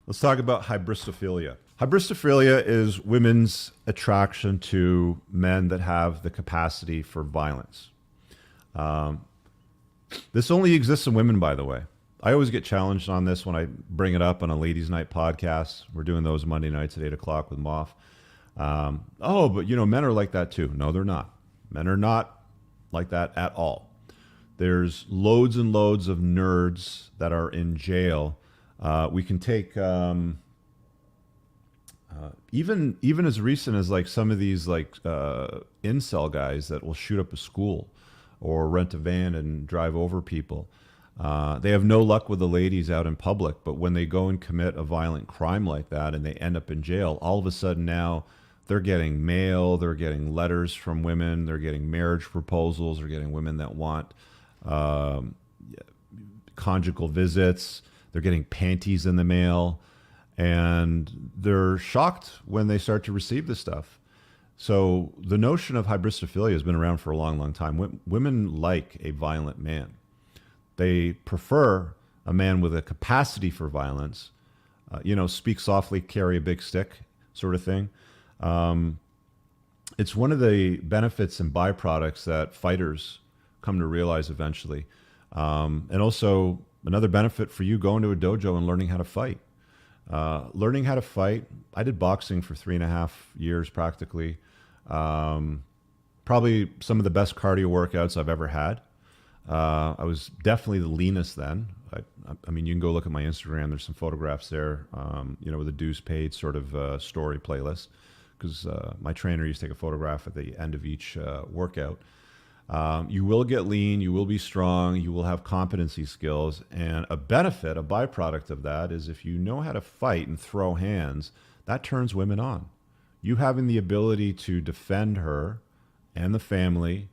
Let's talk about hybristophilia. Hybristophilia is women's attraction to men that have the capacity for violence. Um, this only exists in women, by the way. I always get challenged on this when I bring it up on a ladies' night podcast. We're doing those Monday nights at 8 o'clock with Moff. Oh, but men are like that too. No, they're not. Men are not like that at all. There's loads and loads of nerds that are in jail. We can take even as recent as like some of these like incel guys that will shoot up a school or rent a van and drive over people. They have no luck with the ladies out in public, but when they go and commit a violent crime like that and they end up in jail, all of a sudden now they're getting mail, they're getting letters from women, they're getting marriage proposals, they're getting women that want conjugal visits, they're getting panties in the mail, and they're shocked when they start to receive this stuff. So the notion of hybristophilia has been around for a long, long time. Women like a violent man. They prefer a man with a capacity for violence, speak softly, carry a big stick sort of thing. It's one of the benefits and byproducts that fighters come to realize eventually. And also another benefit for you going to a dojo and learning how to fight. Learning how to fight. I did boxing for 3.5 years practically. Probably some of the best cardio workouts I've ever had. I was definitely the leanest then. I mean, you can go look at my Instagram. There's some photographs there, with a dues paid sort of story playlist, because my trainer used to take a photograph at the end of each workout. You will get lean, you will be strong, you will have competency skills, and a benefit, a byproduct of that is if you know how to fight and throw hands, that turns women on. You having the ability to defend her and the family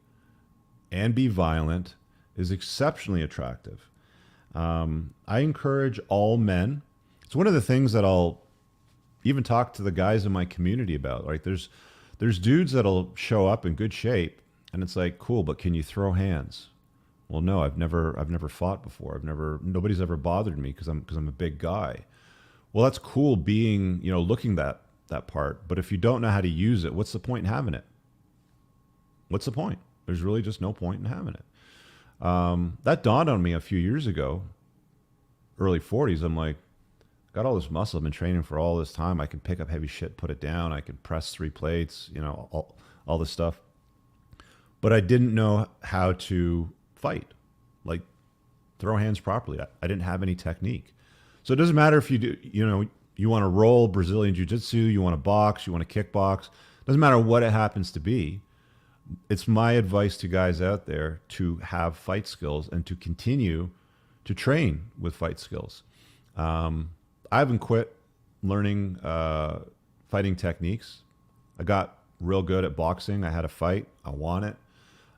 and be violent is exceptionally attractive. I encourage all men. It's one of the things that I'll even talk to the guys in my community about. Like there's dudes that'll show up in good shape, and it's like, cool, but can you throw hands? Well, no, I've never fought before. Nobody's ever bothered me because I'm a big guy. Well, that's cool being, looking that part. But if you don't know how to use it, what's the point in having it? What's the point? There's really just no point in having it. That dawned on me a few years ago, early 40s. I'm like, got all this muscle. I've been training for all this time. I can pick up heavy shit, put it down. I can press 3 plates, all this stuff. But I didn't know how to fight, like throw hands properly. I didn't have any technique. So it doesn't matter if you do, you want to roll Brazilian jiu-jitsu, you want to box, you want to kickbox. Doesn't matter what it happens to be. It's my advice to guys out there to have fight skills and to continue to train with fight skills. I haven't quit learning fighting techniques. I got real good at boxing. I had a fight. I won it.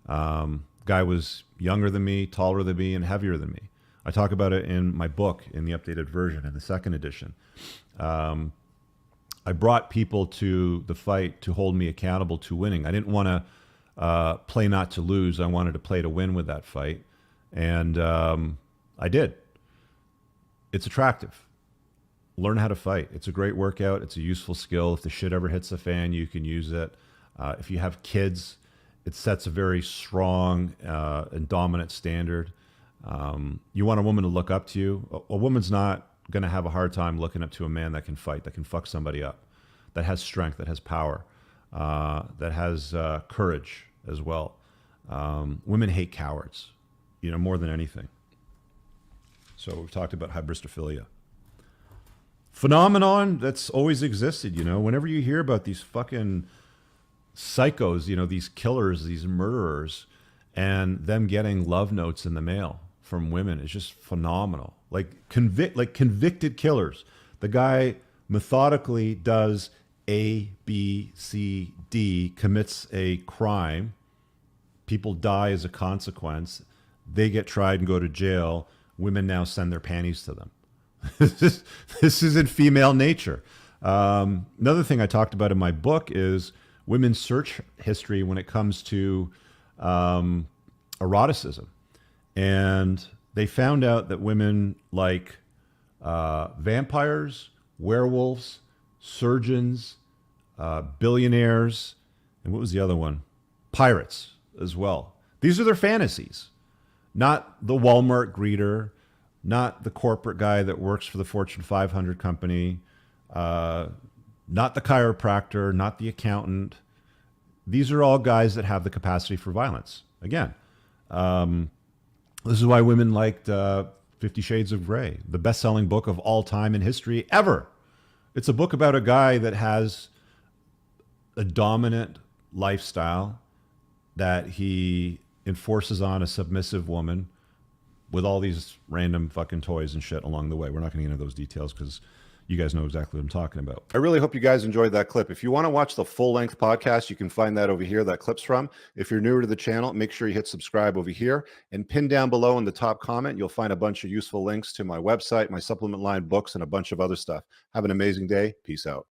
Guy was younger than me, taller than me, and heavier than me. I talk about it in my book, in the updated version, in the second edition. I brought people to the fight to hold me accountable to winning. I didn't want to play not to lose. I wanted to play to win with that fight. And I did. It's attractive. Learn how to fight. It's a great workout. It's a useful skill. If the shit ever hits the fan, you can use it. If you have kids, it sets a very strong and dominant standard. You want a woman to look up to you. A woman's not going to have a hard time looking up to a man that can fight, that can fuck somebody up, that has strength, that has power, that has courage as well. Women hate cowards, more than anything. So we've talked about hybristophilia. Phenomenon that's always existed, whenever you hear about these fucking psychos, these killers, these murderers, and them getting love notes in the mail from women is just phenomenal. Like convicted killers. The guy methodically does A, B, C, D, commits a crime. People die as a consequence. They get tried and go to jail. Women now send their panties to them. This is in female nature. Another thing I talked about in my book is women's search history when it comes to eroticism. And they found out that women like vampires, werewolves, surgeons, billionaires, and what was the other one? Pirates as well. These are their fantasies, not the Walmart greeter, not the corporate guy that works for the Fortune 500 company, not the chiropractor, not the accountant. These are all guys that have the capacity for violence. Again, this is why women liked 50 Shades of Grey, the best-selling book of all time in history ever. It's a book about a guy that has a dominant lifestyle that he enforces on a submissive woman with all these random fucking toys and shit along the way. We're not going to get into those details because you guys know exactly what I'm talking about. I really hope you guys enjoyed that clip. If you want to watch the full-length podcast, you can find that over here, that clip's from. If you're newer to the channel, make sure you hit subscribe over here. And pinned down below in the top comment, you'll find a bunch of useful links to my website, my supplement line, books, and a bunch of other stuff. Have an amazing day. Peace out.